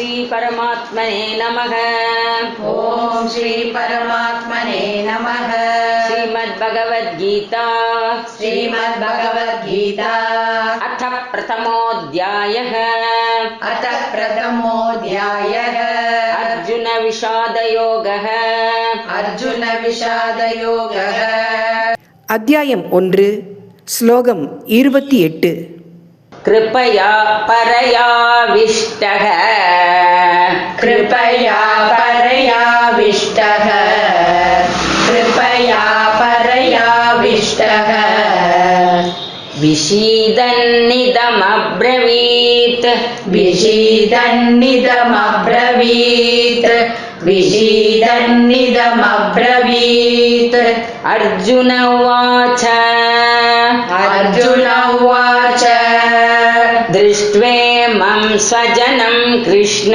श्री परमात्मने नमः। ओम श्री परमात्मने नमः। श्रीमद्भगवद्गीता अथ प्रथमोऽध्यायः। अर्जुन विषादयोगः। அத்தியாயம் 1 ஸ்லோகம் 28. कृपया परयाविष्टः विषीदन्निदमब्रवीत् अर्जुन उवाच दृष्ट्वेमं स्वजनं कृष्ण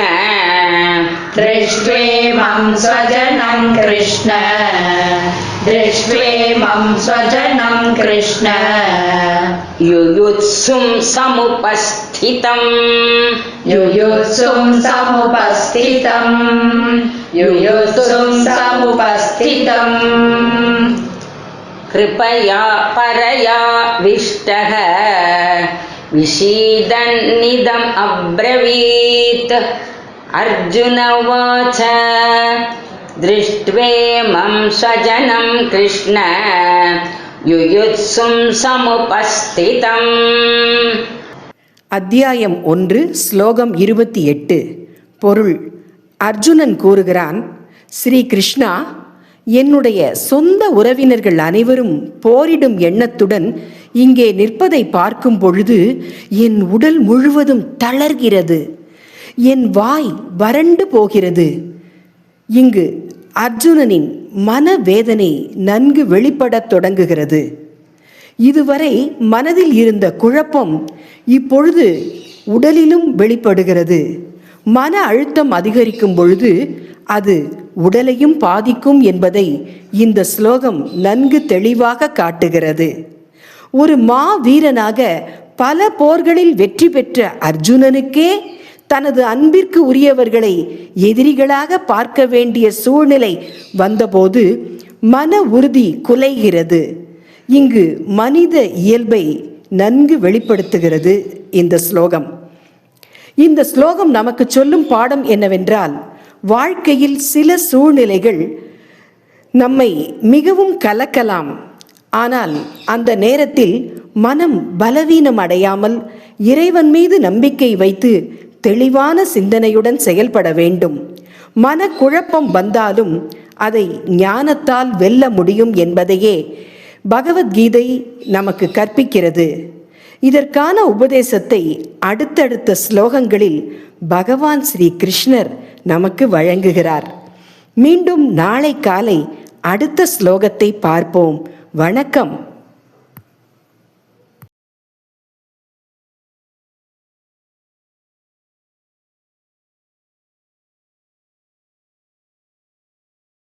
युयुत्सुं समुपस्थितम् कृपया परयाविष्टः विषीदन्निदम् अब्रवीत् अर्जुन उवाच दृष्ट्वेमं स्वजनं कृष्ण युयुत्सुं समुपस्थितम्. அத்தியாயம் 1 ஸ்லோகம் 28. பொருள்: அர்ஜுனன் கூறுகிறான், ஸ்ரீ கிருஷ்ணா, என்னுடைய சொந்த உறவினர்கள் அனைவரும் போரிடும் எண்ணத்துடன் இங்கே நிற்பதை பார்க்கும் பொழுது என் உடல் முழுவதும் தளர்கிறது, என் வாய் வறண்டு போகிறது. இங்கு அர்ஜுனனின் மனவேதனை நன்கு வெளிப்படத் தொடங்குகிறது. இதுவரை மனதில் இருந்த குழப்பம் இப்பொழுது உடலிலும் வெளிப்படுகிறது. மன அழுத்தம் அதிகரிக்கும் பொழுது அது உடலையும் பாதிக்கும் என்பதை இந்த ஸ்லோகம் நன்கு தெளிவாக காட்டுகிறது. ஒரு மாவீரனாக பல போர்களில் வெற்றி பெற்ற அர்ஜுனனுக்கே தனது அன்பிற்கு உரியவர்களை எதிரிகளாக பார்க்க வேண்டிய சூழ்நிலை வந்தபோது மன உறுதி குலைகிறது. இங்கு மனித இயல்பை நன்கு வெளிப்படுத்துகிறது இந்த ஸ்லோகம். இந்த ஸ்லோகம் நமக்கு சொல்லும் பாடம் என்னவென்றால், வாழ்க்கையில் சில சூழ்நிலைகள் நம்மை மிகவும் கலக்கலாம். ஆனால் அந்த நேரத்தில் மனம் பலவீனம் அடையாமல் இறைவன் மீது நம்பிக்கை வைத்து தெளிவான சிந்தனையுடன் செயல்பட வேண்டும். மனக்குழப்பம் வந்தாலும் அதை ஞானத்தால் வெல்ல முடியும் என்பதையே பகவத்கீதை நமக்கு கற்பிக்கிறது. இதற்கான உபதேசத்தை அடுத்தடுத்த ஸ்லோகங்களில் பகவான் ஸ்ரீ கிருஷ்ணர் நமக்கு வழங்குகிறார். மீண்டும் நாளை காலை அடுத்த ஸ்லோகத்தை பார்ப்போம். வணக்கம்.